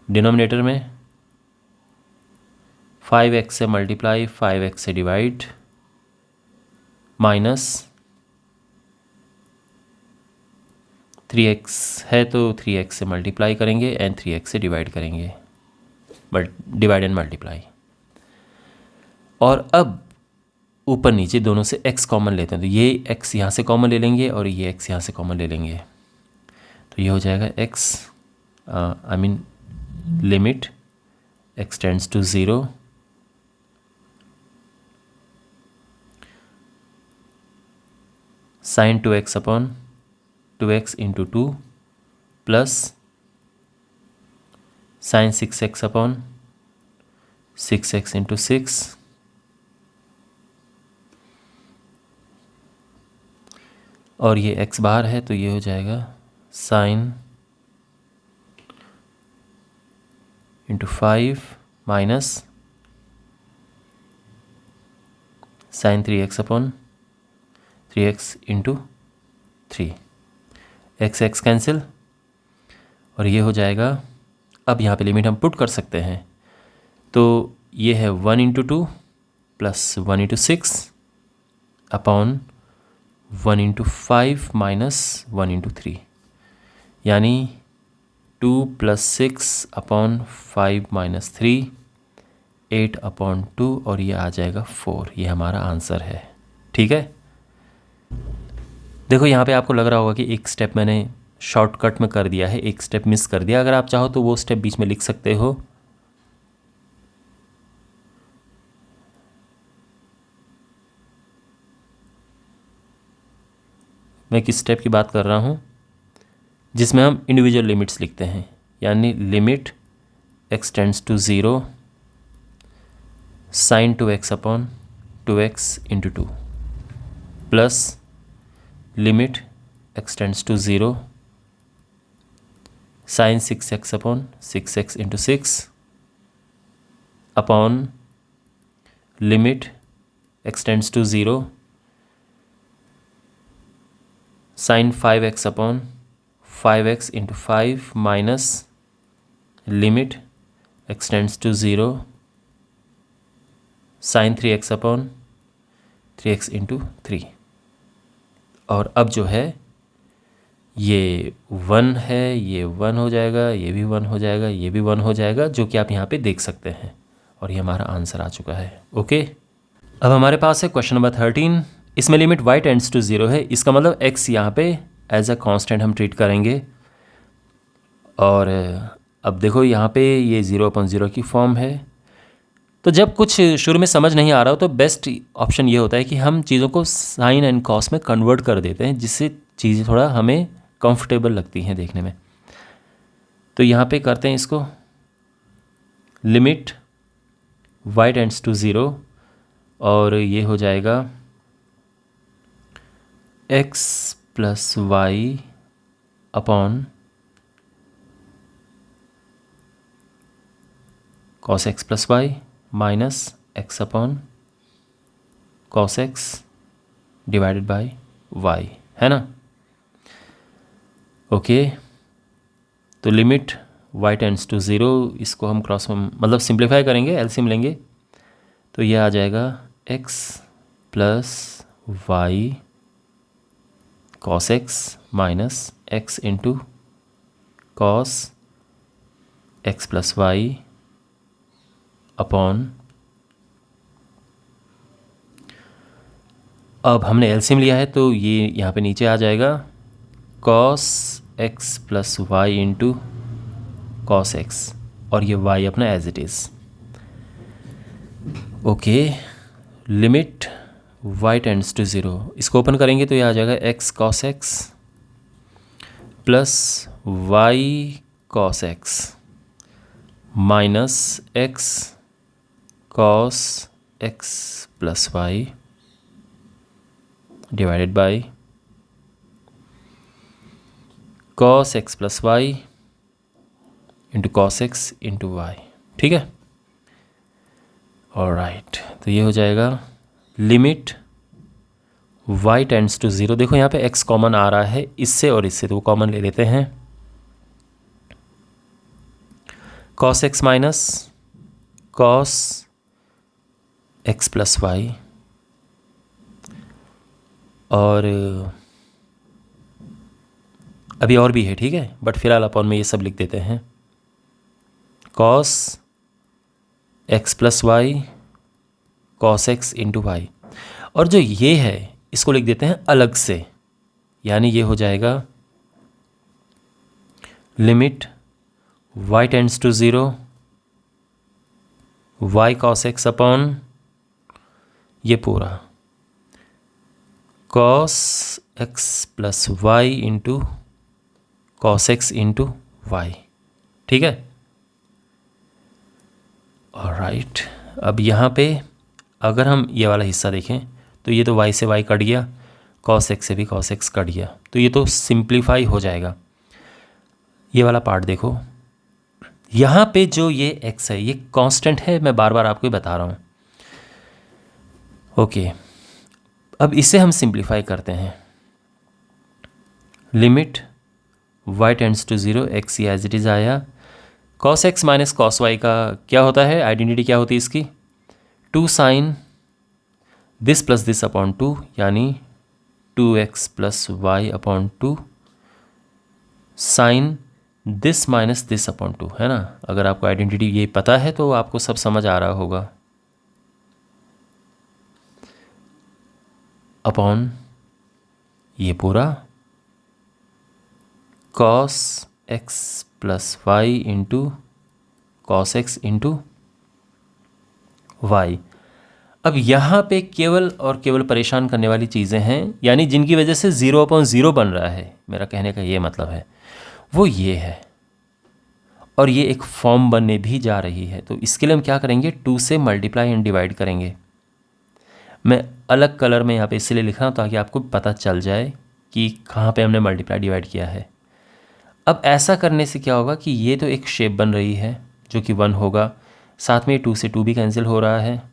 डिनोमिनेटर में 5x से मल्टीप्लाई 5x से डिवाइड, माइनस 3x है तो 3x से मल्टीप्लाई करेंगे एंड 3x से डिवाइड करेंगे, बट डिवाइड एंड मल्टीप्लाई। और अब ऊपर नीचे दोनों से x कॉमन लेते हैं, तो ये x यहाँ से कॉमन ले लेंगे और ये x यहाँ से कॉमन ले लेंगे, तो ये हो जाएगा x I mean limit x tends to 0 sin 2x upon 2x into 2 plus sin 6x upon 6x into 6 और ये x बाहर है तो ये हो जाएगा sin into 5 minus sin 3x upon 3x into 3, x cancel और ये हो जाएगा। अब यहाँ पे लिमिट हम पुट कर सकते हैं, तो ये है 1 into 2 plus 1 into 6 upon 1 into 5 minus 1 into 3, यानी 2 प्लस 6 अपॉन 5 माइनस 3 8 अपॉन 2 और ये आ जाएगा 4। ये हमारा आंसर है। ठीक है, देखो यहाँ पे आपको लग रहा होगा कि एक स्टेप मैंने शॉर्टकट में कर दिया है, एक स्टेप मिस कर दिया। अगर आप चाहो तो वो स्टेप बीच में लिख सकते हो। मैं किस स्टेप की बात कर रहा हूँ, जिसमें हम इंडिविजुअल लिमिट्स लिखते हैं, यानी limit x tends to 0 sin 2x upon 2x into 2 plus limit x tends to 0 sin 6x upon 6x into 6 upon limit x tends to 0 sin 5x upon 5x into 5 minus limit x tends to 0 sin 3x upon 3x into 3। और अब जो है ये 1 है, ये 1 हो जाएगा, ये भी 1 हो जाएगा, ये भी 1 हो जाएगा, जो कि आप यहाँ पे देख सकते हैं। और ये हमारा आंसर आ चुका है। ओके, अब हमारे पास है क्वेश्चन नंबर 13। इसमें लिमिट y टेंड्स टू 0 है, इसका मतलब x यहाँ पे एज अ कांस्टेंट हम ट्रीट करेंगे। और अब देखो यहाँ पे ये 0/0 की फॉर्म है, तो जब कुछ शुरू में समझ नहीं आ रहा हो तो बेस्ट ऑप्शन ये होता है कि हम चीज़ों को साइन एंड कॉस में कन्वर्ट कर देते हैं, जिससे चीज़ें थोड़ा हमें कंफर्टेबल लगती हैं देखने में। तो यहाँ पे करते हैं इसको, लिमिट y टेंड्स टू 0 और ये हो जाएगा x plus y upon cos x plus y minus x upon cos x divided by y, है ना। ओके, तो लिमिट y टेंड्स टू 0, इसको हम क्रॉस में मतलब सिंप्लीफाई करेंगे, एलसीएम लेंगे, तो ये आ जाएगा x plus y cos x minus x into cos x plus y upon, अब हमने एलसीएम लिया है तो ये यहाँ पे नीचे आ जाएगा cos x plus y into cos x, और ये y अपना as it is. Okay, limit y tends to 0, इसको ओपन करेंगे तो ये आ जाएगा x cos x plus y cos x minus x cos x plus y divided by cos x plus y into cos x into Y. ठीक है, ऑलराइट, तो ये हो जाएगा लिमिट y टेंड्स टू 0। देखो यहाँ पे x कॉमन आ रहा है इससे और इससे, तो वो कॉमन ले लेते हैं। Cos x minus cos x plus y, और अभी और भी है, ठीक है, बट फिलहाल अपॉन में ये सब लिख देते हैं। Cos x plus y cos x into y. और जो ये है इसको लिख देते हैं अलग से, यानी ये हो जाएगा limit y tends to 0 y cos x upon ये पूरा cos x plus y into cos x into Y. ठीक है, ऑलराइट। अब यहाँ पे अगर हम ये वाला हिस्सा देखें तो ये तो y से y कट गया, cos x से भी cos x कट गया, तो ये तो सिंप्लीफाई हो जाएगा। ये वाला पार्ट देखो, यहाँ पे जो ये x है ये कांस्टेंट है, मैं बार बार आपको बता रहा हूँ। ओके, अब इसे हम सिंप्लीफाई करते हैं। Limit y tends to 0 x as it is आया, cos x minus cos y का क्या होता है, आइडेंटिटी क्या होती है इसकी, 2 sine this plus this upon 2, यानी 2x plus y upon 2 sine this minus this upon 2, है ना। अगर आपको आइडेंटिटी ये पता है तो आपको सब समझ आ रहा होगा। अपॉन ये पूरा cos x plus y into cos x into y. अब यहाँ पे केवल और केवल परेशान करने वाली चीज़ें हैं, यानी जिनकी वजह से 0/0 बन रहा है, मेरा कहने का ये मतलब है, वो ये है और ये एक फॉर्म बनने भी जा रही है। तो इसके लिए हम क्या करेंगे, 2 से मल्टीप्लाई एंड डिवाइड करेंगे। मैं अलग कलर में यहाँ पे इसलिए लिख रहा हूँ ताकि आपको पता चल जाए कि कहाँ पे हमने मल्टीप्लाई डिवाइड किया है। अब ऐसा करने से क्या होगा कि ये तो एक शेप बन रही है जो कि 1 होगा, साथ में 2 से 2 भी कैंसिल हो रहा है।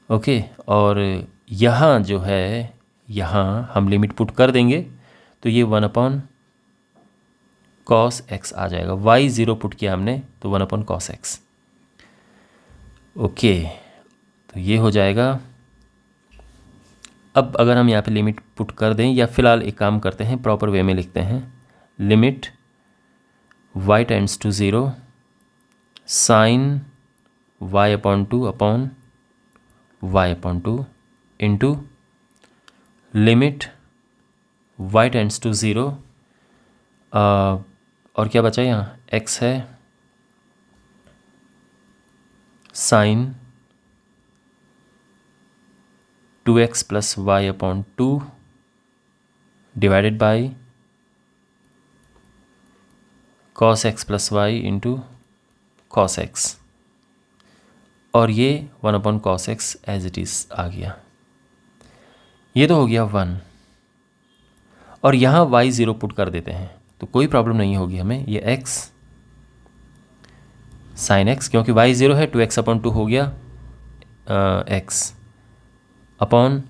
ओके, और यहाँ जो है, यहाँ हम लिमिट पुट कर देंगे तो ये 1/cos x आ जाएगा। y 0 पुट किया हमने तो 1/cos x। ओके, तो ये हो जाएगा। अब अगर हम यहाँ पे लिमिट पुट कर दें, या फिलहाल एक काम करते हैं, प्रॉपर वे में लिखते हैं, limit y tends to 0 sine y upon 2 upon y upon 2 into limit y tends to 0 और क्या बचा यहाँ, x है, sine 2x plus y upon 2 divided by cos x plus y into cos x, और ये 1/cos x as it is आ गया। ये तो हो गया 1, और यहाँ y 0 पुट कर देते हैं तो कोई प्रॉब्लम नहीं होगी हमें। ये x साइन x, क्योंकि y 0 है, 2x अपॉन 2 हो गया x upon,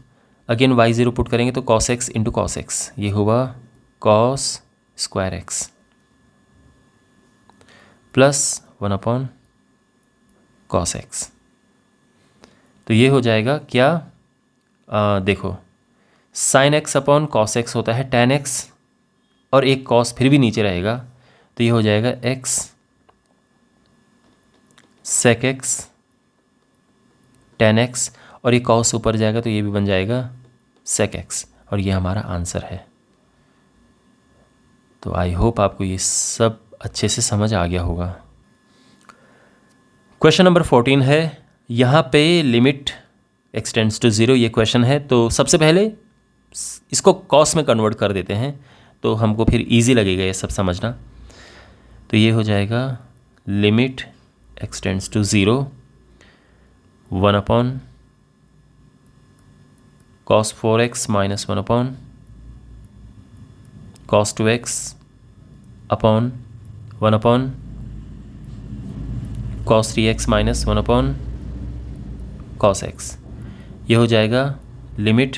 again y 0 put करेंगे तो cos x इंटू cos x, ये हुआ cos square x plus 1/cos x। तो ये हो जाएगा क्या, देखो sine x upon cos x होता है tan x, और एक cos फिर भी नीचे रहेगा, तो ये हो जाएगा x sec x tan x, और ये cos ऊपर जाएगा तो ये भी बन जाएगा sec x, और ये हमारा आंसर है। तो आई होप आपको ये सब अच्छे से समझ आ गया होगा। क्वेश्चन नंबर 14 है, यहाँ पे लिमिट x टेंड्स टू 0 ये क्वेश्चन है। तो सबसे पहले इसको cos में कन्वर्ट कर देते हैं तो हमको फिर इजी लगेगा ये सब समझना। तो ये हो जाएगा limit x tends to 0 1/cos 4x minus 1/cos 2x upon 1/cos 3x minus 1/cos x। ये हो जाएगा limit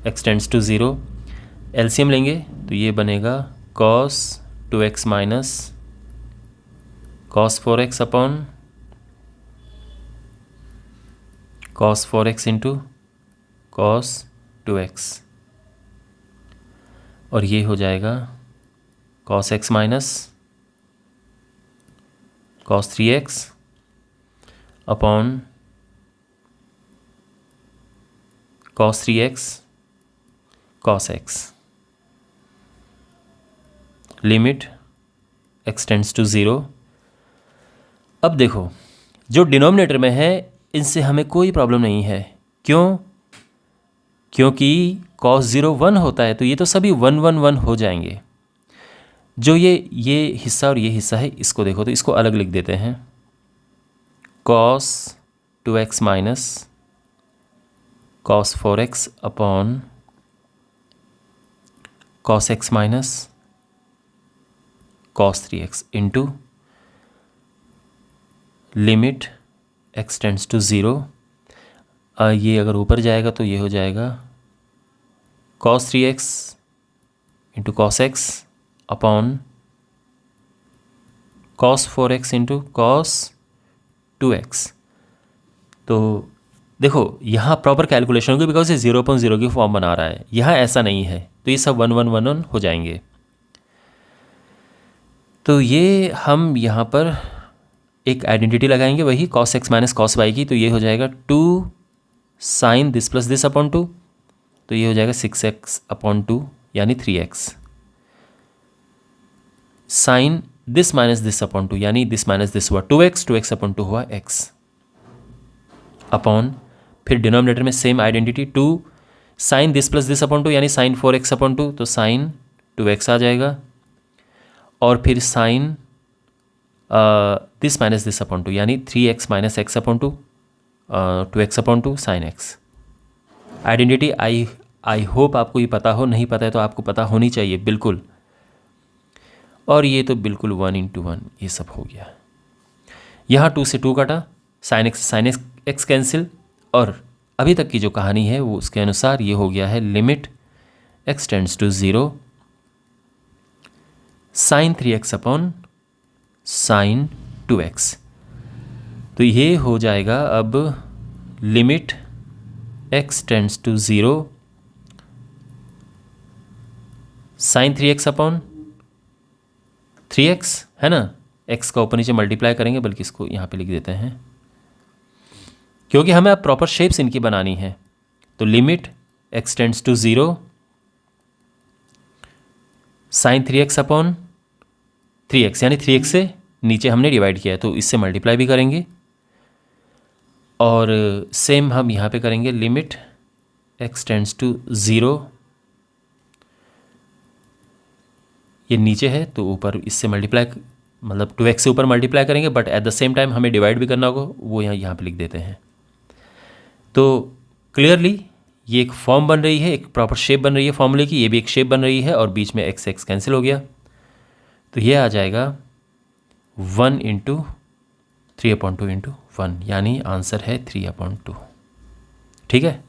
x tends to 0, LCM लेंगे तो ये बनेगा cos 2x minus cos 4x upon cos 4x into cos 2x, और ये हो जाएगा cos x minus cos 3x upon cos 3x cos x, limit x tends to 0। अब देखो जो डिनोमिनेटर में है इनसे हमें कोई प्रॉब्लम नहीं है। क्यों? क्योंकि cos 0 1 होता है, तो ये तो सभी 1 1 1 हो जाएंगे। जो ये हिस्सा और ये हिस्सा है, इसको देखो तो इसको अलग लिख देते हैं। cos 2x minus cos 4x upon cos x minus cos 3x into limit x tends to 0। ये अगर ऊपर जाएगा तो ये हो जाएगा cos 3x into cos x upon cos 4x into cos 2x। तो देखो यहाँ प्रॉपर कैलकुलेशन होगी बिकॉज ये 0.0 की फॉर्म बना रहा है, यहाँ ऐसा नहीं है, तो ये सब 1 1 1 1 हो जाएंगे। तो ये हम यहाँ पर एक आइडेंटिटी लगाएंगे, वही cos x minus cos y की, तो ये हो जाएगा 2 sine this plus this upon 2, तो ये हो जाएगा 6x अपॉन 2 यानी 3x, sine this minus this upon 2 यानी दिस माइनस दिस हुआ 2x अपॉन 2 हुआ x, अपॉन फिर डिनोमिनेटर में same identity 2 sine this plus this upon 2 यानी साइन 4x अपॉन 2, तो साइन 2x आ जाएगा, और फिर sine this minus this upon 2 यानी 3x minus x upon 2, 2x upon 2 sine x। Identity I hope आपको ये पता हो, नहीं पता है तो आपको पता होनी चाहिए बिल्कुल। और ये तो बिल्कुल 1 इंटू 1 ये सब हो गया। यहाँ 2 से 2 कटा, साइन x कैंसिल, और अभी तक की जो कहानी है वो उसके अनुसार ये हो गया है limit x tends to 0 sine 3x upon sine 2x। तो ये हो जाएगा अब limit x tends to 0 sine 3x upon 3x, है ना, x का ऊपर नीचे मल्टीप्लाई करेंगे, बल्कि इसको यहाँ पे लिख देते हैं क्योंकि हमें अब प्रॉपर शेप्स इनकी बनानी है। तो limit x tends to 0 sine 3x upon 3x, यानी 3x से नीचे हमने डिवाइड किया है तो इससे मल्टीप्लाई भी करेंगे, और सेम हम यहाँ पे करेंगे लिमिट x टेंड्स टू 0, ये नीचे है तो ऊपर इससे मल्टीप्लाई, मतलब 2x से ऊपर मल्टीप्लाई करेंगे, but at the same time हमें डिवाइड भी करना होगा, वो यहाँ पे लिख देते हैं। तो क्लियरली ये एक फॉर्म बन रही है, एक प्रॉपर शेप बन रही है फॉर्मूले की, ये भी एक शेप बन रही है, और बीच में x कैंसिल हो गया, तो ये आ जाएगा 1 इंटू 3/2 इंटू 1, यानी आंसर है 3/2। ठीक है।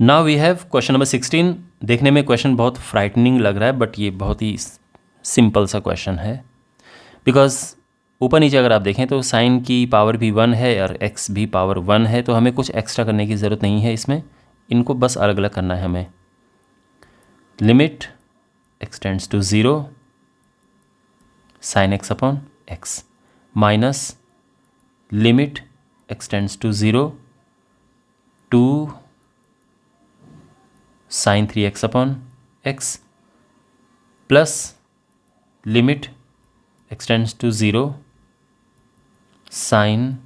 Now we have question number 16। देखने में क्वेश्चन बहुत फ्राइटनिंग लग रहा है, बट ये बहुत ही सिंपल सा क्वेश्चन है, बिकॉज ऊपर नीचे अगर आप देखें तो साइन की पावर भी 1 है और x भी पावर 1 है, तो हमें कुछ एक्स्ट्रा करने की ज़रूरत नहीं है इसमें, इनको बस अलग अलग करना है हमें। Limit x tends to 0 sine x upon x minus limit x tends to 0 2 sine 3x upon x plus limit x tends to 0 sine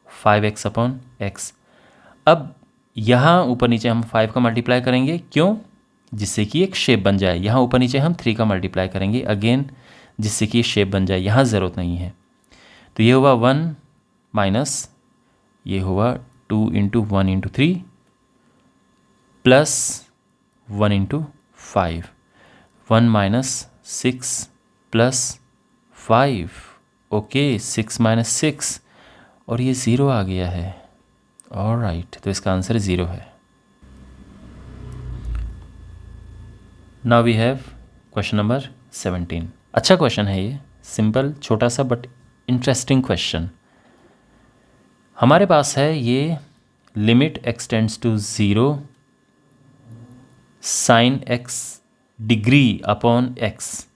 5x upon x। अब यहाँ ऊपर नीचे हम 5 का मल्टीप्लाई करेंगे, क्यों? जिससे कि एक शेप बन जाए। यहाँ ऊपर नीचे हम 3 का मल्टीप्लाई करेंगे अगेन, जिससे कि शेप बन जाए, यहाँ ज़रूरत नहीं है। तो ये हुआ 1 माइनस ये हुआ 2 into 1 into 3 plus 1 into 5, 1 minus 6 plus 5, okay 6 minus 6, और ये 0 आ गया है। ऑलराइट, तो इसका आंसर 0 है। Now we have question number 17। अच्छा क्वेश्चन है ये, सिंपल छोटा सा बट इंटरेस्टिंग क्वेश्चन। हमारे पास है ये limit x tends to 0 sine x degree upon x।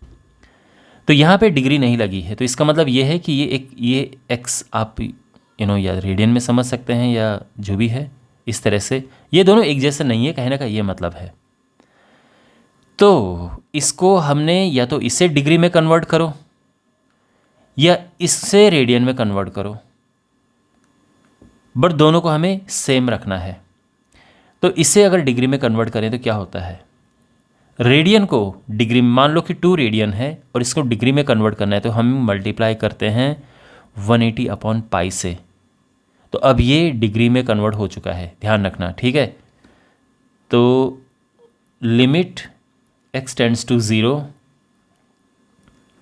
तो यहाँ पे डिग्री नहीं लगी है, तो इसका मतलब ये है कि ये x आप या रेडियन में समझ सकते हैं या जो भी है, इस तरह से ये दोनों एक जैसे नहीं है, कहने का ये मतलब है। तो इसको हमने या तो इसे डिग्री में कन्वर्ट करो या इससे रेडियन में कन्वर्ट करो, बट दोनों को हमें सेम रखना है। तो इसे अगर डिग्री में कन्वर्ट करें तो क्या होता है, रेडियन को डिग्री में, मान लो कि 2 रेडियन है और इसको डिग्री में कन्वर्ट करना है, तो हम मल्टीप्लाई करते हैं 180 अपॉन पाई से। तो अब ये डिग्री में कन्वर्ट हो चुका है, ध्यान रखना, ठीक है। तो limit x tends to 0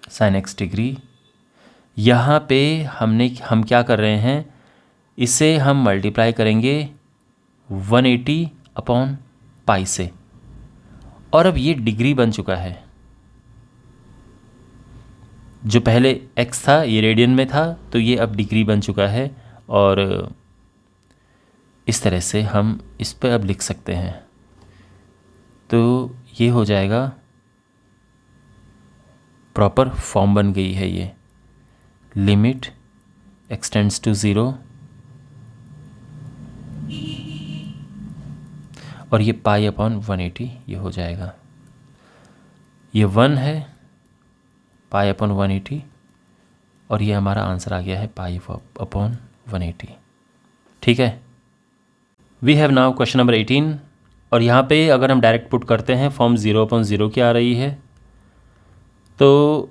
sine x degree, यहाँ पे हम क्या कर रहे हैं, इसे हम मल्टीप्लाई करेंगे 180 अपॉन पाई से, और अब ये डिग्री बन चुका है। जो पहले x था ये रेडियन में था, तो ये अब डिग्री बन चुका है, और इस तरह से हम इस पर अब लिख सकते हैं। तो ये हो जाएगा, प्रॉपर फॉर्म बन गई है ये, लिमिट x टेंड्स टू 0 और ये पाई अपॉन 180 ये हो जाएगा। ये 1 है, पाई अपॉन 180, और ये हमारा आंसर आ गया है पाई अपॉन 180, ठीक है। We have now question number 18, और यहाँ पे अगर हम डायरेक्ट पुट करते हैं फॉर्म 0/0 की आ रही है। तो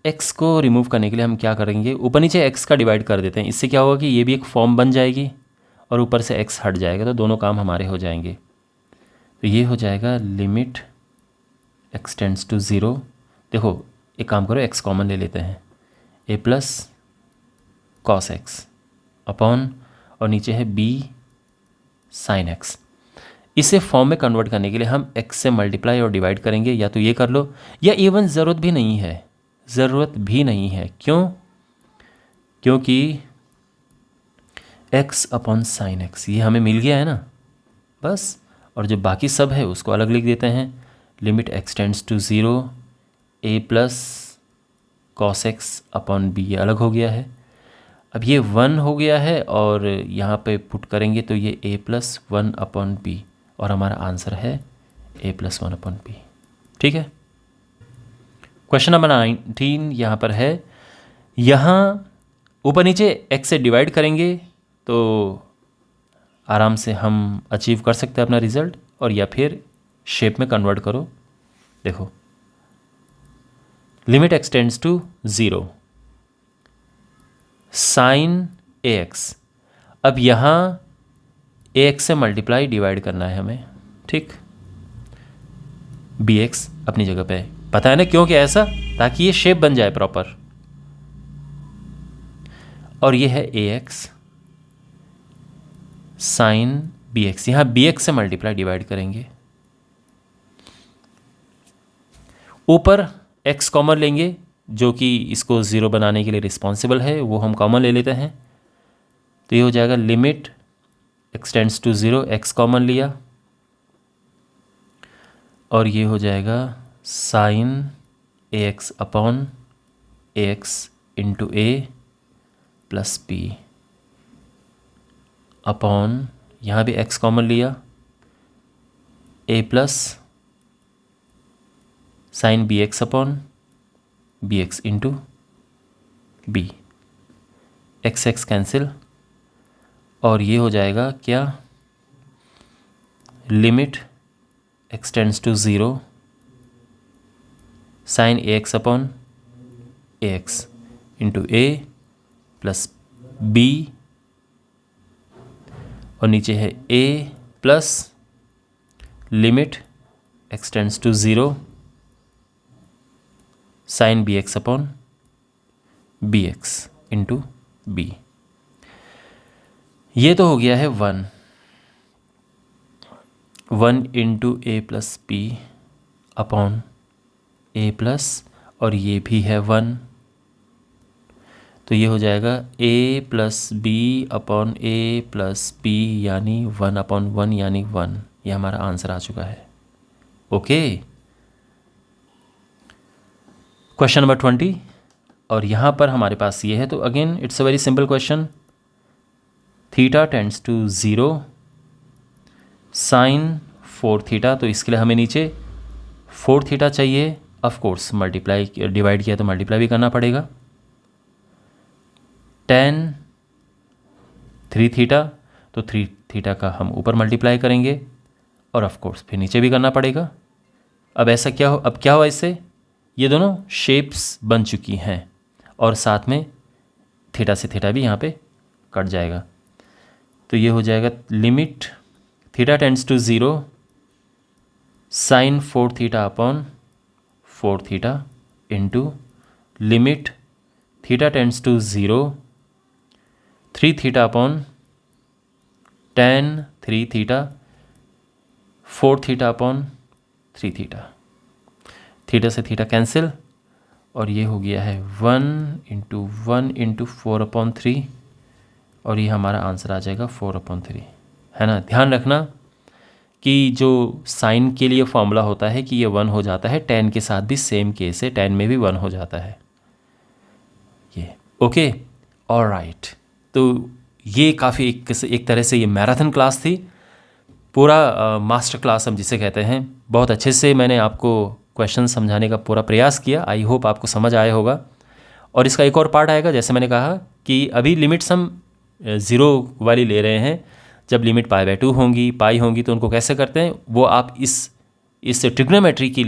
x को रिमूव करने के लिए हम क्या करेंगे, ऊपर नीचे x का डिवाइड कर देते हैं। इससे क्या होगा कि ये भी एक फॉर्म बन जाएगी और ऊपर से x हट जाएगा, तो दोनों काम हमारे हो जाएंगे। तो ये हो जाएगा लिमिट x टेंड्स टू 0। देखो एक काम करो, x कॉमन ले लेते हैं, a plus cos x upon, और नीचे है b साइन x। इसे फॉर्म में कन्वर्ट करने के लिए हम x से मल्टीप्लाई और डिवाइड करेंगे, या तो ये कर लो, या इवन ज़रूरत भी नहीं है, क्यों? क्योंकि x अपॉन साइन x ये हमें मिल गया है ना, बस। और जो बाकी सब है उसको अलग लिख देते हैं, limit x tends to 0 a plus cos x upon b, ये अलग हो गया है। अब ये 1 हो गया है, और यहाँ पे पुट करेंगे तो ये a प्लस 1 अपॉन b, और हमारा आंसर है a प्लस 1 अपॉन b, ठीक है। क्वेश्चन नंबर 19 यहाँ पर है, यहाँ ऊपर नीचे x से डिवाइड करेंगे तो आराम से हम अचीव कर सकते हैं अपना रिजल्ट, और या फिर शेप में कन्वर्ट करो। देखो limit x tends to 0 sine ax, अब यहाँ ax से मल्टीप्लाई डिवाइड करना है हमें, ठीक। bx अपनी जगह पे, पता है ना क्यों, क्या ऐसा, ताकि ये शेप बन जाए प्रॉपर। और ये है ax साइन bx, यहाँ bx से मल्टीप्लाई डिवाइड करेंगे, ऊपर x कॉमन लेंगे, जो कि इसको 0 बनाने के लिए रिस्पॉन्सिबल है, वो हम कॉमन ले लेते हैं। तो ये हो जाएगा limit x tends to 0, x common लिया, और ये हो जाएगा sine ax upon ax into a plus b upon, यहाँ भी x कॉमन लिया, a plus sine bx upon bx into b, x cancel, और ये हो जाएगा क्या, limit x tends to 0 sine ax upon ax into a plus b, और नीचे है a plus limit x tends to 0 sine bx upon bx into b। ये तो हो गया है 1 into a plus b upon a plus, और ये भी है 1, तो ये हो जाएगा a plus b upon a plus b, यानी 1 अपॉन 1 यानी 1। ये हमारा आंसर आ चुका है, ओके। क्वेश्चन नंबर 20, और यहाँ पर हमारे पास ये है, तो again it's a very simple question. Theta tends to 0 sine 4 theta, तो इसके लिए हमें नीचे 4 थीटा चाहिए। ऑफ कोर्स मल्टीप्लाई डिवाइड किया तो मल्टीप्लाई भी करना पड़ेगा। tan 3 थीटा, तो 3 थीटा का हम ऊपर मल्टीप्लाई करेंगे और ऑफ कोर्स फिर नीचे भी करना पड़ेगा। अब ऐसा क्या हो, अब क्या हुआ इससे, ये दोनों शेप्स बन चुकी हैं और साथ में थीटा से थीटा भी यहाँ पे कट जाएगा। तो ये हो जाएगा limit theta tends to 0 sine 4 theta upon 4 theta into limit theta tends to 0 3 theta upon tan 3 theta 4 theta upon 3 theta. Theta से थीटा कैंसिल और ये हो गया है 1 इंटू 4/3 और ये हमारा आंसर आ जाएगा 4/3, है ना। ध्यान रखना कि जो साइन के लिए फॉर्मूला होता है कि ये 1 हो जाता है, tan के साथ भी सेम केस है, tan में भी 1 हो जाता है ये। Okay, alright. तो ये काफ़ी एक तरह से ये मैराथन क्लास थी, पूरा मास्टर क्लास हम जिसे कहते हैं। बहुत अच्छे से मैंने आपको क्वेश्चन समझाने का पूरा प्रयास किया। आई होप आपको समझ आया होगा। और इसका एक और पार्ट आएगा, जैसे मैंने कहा कि अभी लिमिट्स हम 0 वाली ले रहे हैं। जब लिमिट π/2 होंगी, पाई होंगी, तो उनको कैसे करते हैं वो आप इस ट्रिग्नोमेट्री की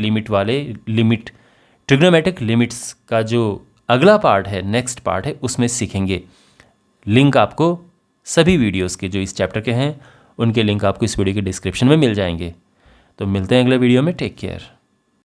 ट्रिग्नोमेट्रिक लिमिट्स का जो अगला पार्ट है, नेक्स्ट पार्ट है, उसमें सीखेंगे। लिंक आपको सभी वीडियोस के जो इस चैप्टर के हैं उनके लिंक आपको इस वीडियो के डिस्क्रिप्शन में मिल जाएंगे। तो मिलते हैं अगले वीडियो में। Take care.